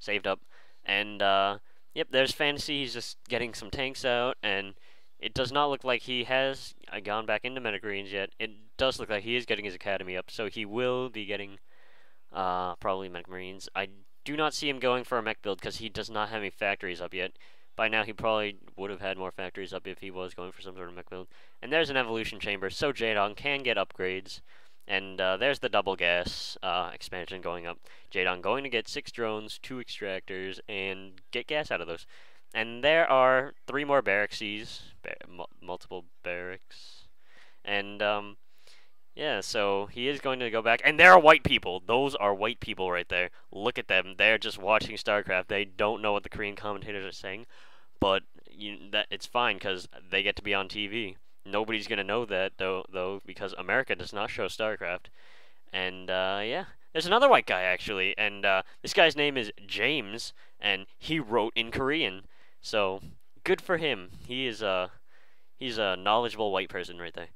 saved up. And, yep, there's Fantasy. He's just getting some tanks out, and it does not look like he has gone back into Metagreens yet. It does look like he is getting his Academy up, so he will be getting probably Mech Marines. I do not see him going for a mech build because he does not have any factories up yet. By now, he probably would have had more factories up if he was going for some sort of mech build. And there's an evolution chamber, so Jaedong can get upgrades. And there's the double gas expansion going up. Jaedong going to get 6 drones, 2 extractors, and get gas out of those. And there are 3 more barrackses, multiple barracks. And yeah, so he is going to go back, and there are white people. Those are white people right there. Look at them. They're just watching StarCraft. They don't know what the Korean commentators are saying, but that it's fine because they get to be on TV. Nobody's gonna know that though, because America does not show StarCraft. And yeah, there's another white guy actually, and this guy's name is James, and he wrote in Korean. So good for him. He's a knowledgeable white person right there.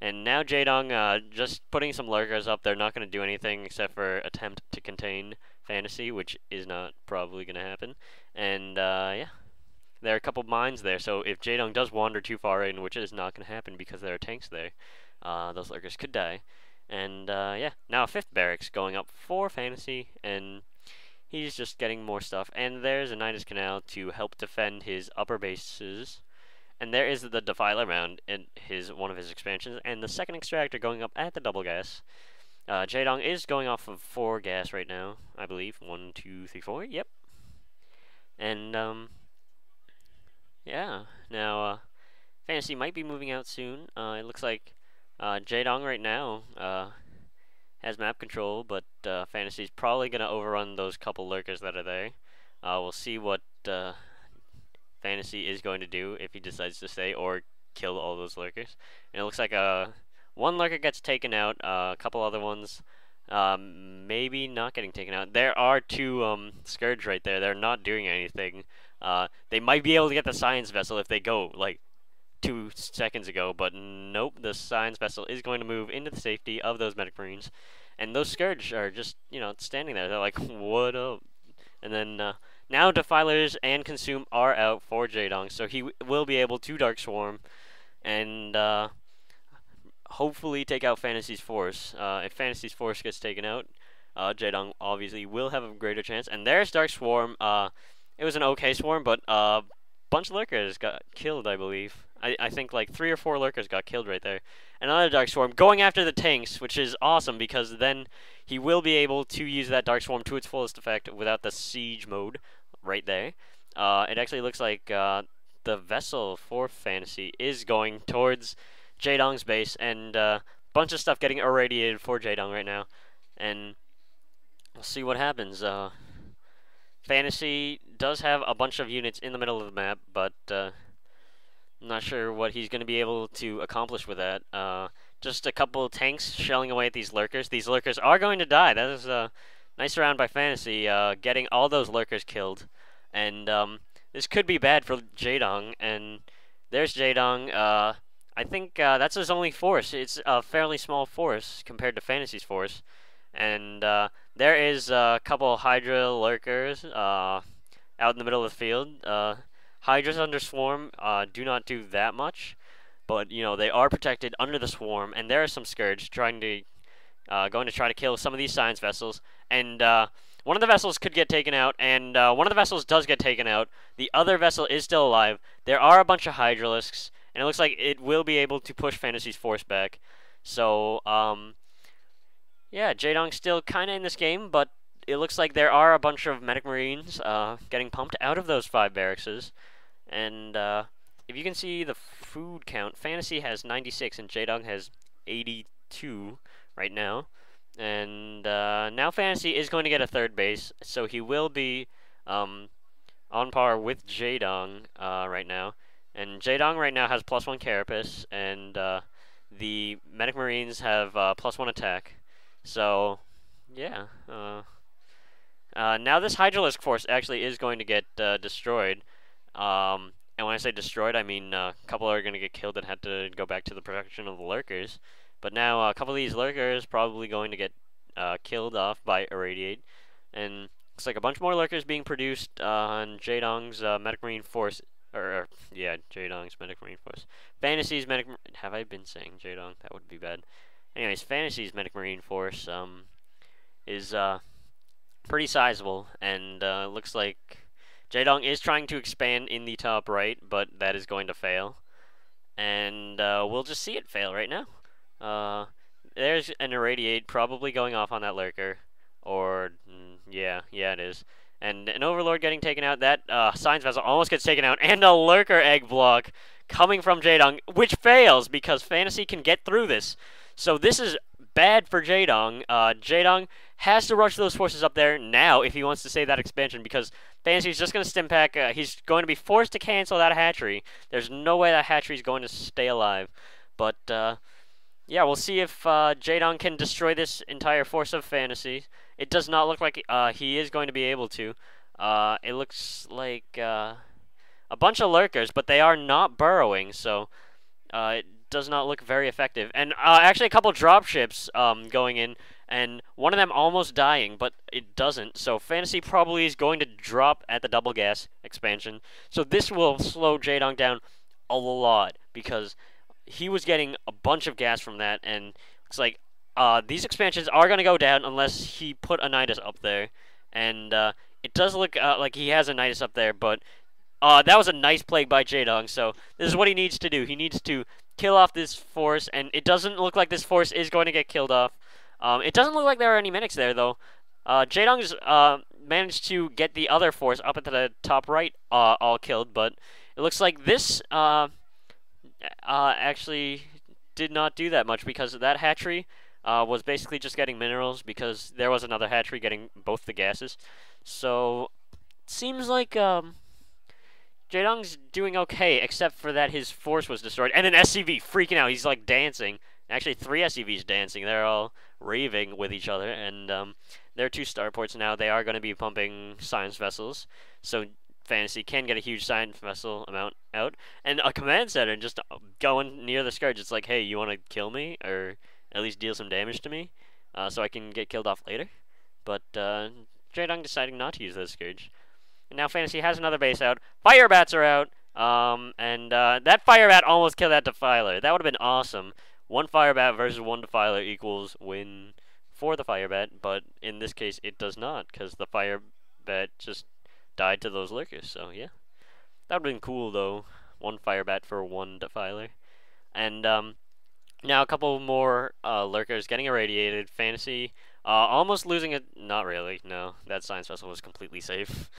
And now Jaedong just putting some lurkers up. They're not going to do anything except for attempt to contain Fantasy, which is not probably going to happen. And yeah, there are a couple mines there. So if Jaedong does wander too far in, which is not going to happen because there are tanks there, those lurkers could die. And yeah, now a 5th barracks going up for Fantasy, and he's just getting more stuff. And there's a Nidus Canal to help defend his upper bases. And there is the Defiler round in one of his expansions, and the 2nd extractor going up at the double gas. Jaedong is going off of 4 gas right now, I believe. 1, 2, 3, 4. Yep. And yeah. Now Fantasy might be moving out soon. It looks like Jaedong right now has map control, but Fantasy's probably gonna overrun those couple lurkers that are there. We'll see what Fantasy is going to do if he decides to stay or kill all those lurkers. And it looks like one lurker gets taken out, a couple other ones maybe not getting taken out. There are 2 Scourge right there. They're not doing anything. They might be able to get the Science Vessel if they go like 2 seconds ago, but nope, the Science Vessel is going to move into the safety of those Medic Marines. And those Scourge are just, standing there. They're like, what up? And then now Defilers and Consume are out for Jaedong, so he will be able to Dark Swarm and hopefully take out Fantasy's Force. If Fantasy's Force gets taken out, Jaedong obviously will have a greater chance. And there's Dark Swarm. It was an okay swarm, but a bunch of lurkers got killed, I believe. I think like 3 or 4 lurkers got killed right there. Another Dark Swarm going after the tanks, which is awesome because then he will be able to use that Dark Swarm to its fullest effect without the siege mode right there. It actually looks like the vessel for Fantasy is going towards Jaedong's base, and a bunch of stuff getting irradiated for Jaedong right now. And we'll see what happens. Fantasy does have a bunch of units in the middle of the map, but I'm not sure what he's going to be able to accomplish with that. Just a couple of tanks shelling away at these lurkers. These lurkers are going to die. That is a nice round by Fantasy, getting all those lurkers killed. And this could be bad for Jaedong. And there's Jaedong. I think that's his only force. It's a fairly small force compared to Fantasy's force. And there is a couple Hydra lurkers out in the middle of the field. Hydras under Swarm do not do that much, but they are protected under the Swarm, and there are some Scourge going to try to kill some of these Science Vessels, and one of the vessels could get taken out, and one of the vessels does get taken out. The other vessel is still alive. There are a bunch of Hydralisks, and it looks like it will be able to push Fantasy's force back. So yeah, Jaedong's still kind of in this game, but it looks like there are a bunch of Medic Marines getting pumped out of those 5 barracks. And if you can see the food count, Fantasy has 96 and Jaedong has 82 right now. And now Fantasy is going to get a 3rd base, so he will be on par with Jaedong right now. And Jaedong right now has +1 Carapace, and the Medic Marines have +1 attack. So, yeah. Now this Hydralisk force actually is going to get destroyed. And when I say destroyed, I mean a couple are going to get killed and had to go back to the protection of the lurkers. But now a couple of these lurkers probably going to get killed off by Irradiate. And Looks like a bunch more lurkers being produced on Jaedong's Medic Marine Force. Yeah, Jaedong's Medic Marine Force. Fantasy's Medic. Have I been saying Jaedong? That would be bad. Anyways, Fantasy's Medic Marine Force is pretty sizable, and looks like Jaedong is trying to expand in the top right, but that is going to fail. And we'll just see it fail right now. There's an Irradiate probably going off on that lurker. Or, yeah, it is. And an Overlord getting taken out. That Science Vessel almost gets taken out. And a Lurker Egg Block coming from Jaedong, which fails because Fantasy can get through this. So this is bad for Jaedong. Jaedong has to rush those forces up there now if he wants to save that expansion, because Fantasy's just going to stim pack. He's going to be forced to cancel that hatchery. There's no way that hatchery is going to stay alive. But, yeah, we'll see if Jaedong can destroy this entire force of Fantasy. It does not look like he is going to be able to. It looks like a bunch of lurkers, but they are not burrowing, so it does not look very effective. And actually a couple dropships going in, and one of them almost dying, but it doesn't. So Fantasy probably is going to drop at the double gas expansion. So this will slow Jaedong down a lot, because he was getting a bunch of gas from that, and it's like these expansions are going to go down unless he put a Nidus up there. And it does look like he has a Nidus up there, but that was a nice plague by Jaedong, so this is what he needs to do. He needs to kill off this force, and it doesn't look like this force is going to get killed off. It doesn't look like there are any medics there, though. Jaedong's managed to get the other force up into the top right all killed, but it looks like this actually did not do that much, because that hatchery was basically just getting minerals, because there was another hatchery getting both the gases. So it seems like Jaedong's doing okay, except for that his force was destroyed. And an SCV freaking out. He's like dancing. Actually, 3 SCVs dancing. They're all raving with each other. And there are 2 starports now. They are going to be pumping science vessels. So Fantasy can get a huge science vessel amount out. And a command center just going near the scourge. It's like, hey, you want to kill me? Or at least deal some damage to me? So I can get killed off later. But Jaedong deciding not to use the scourge. And now Fantasy has another base out. Firebats are out. And that Firebat almost killed that Defiler. That would have been awesome. 1 Firebat versus 1 Defiler equals win for the Firebat. But in this case, it does not, because the Firebat just died to those lurkers. So, yeah. That would have been cool, though. 1 Firebat for 1 Defiler. And now a couple more lurkers getting irradiated. Fantasy almost losing it. Not really. No, that science vessel was completely safe.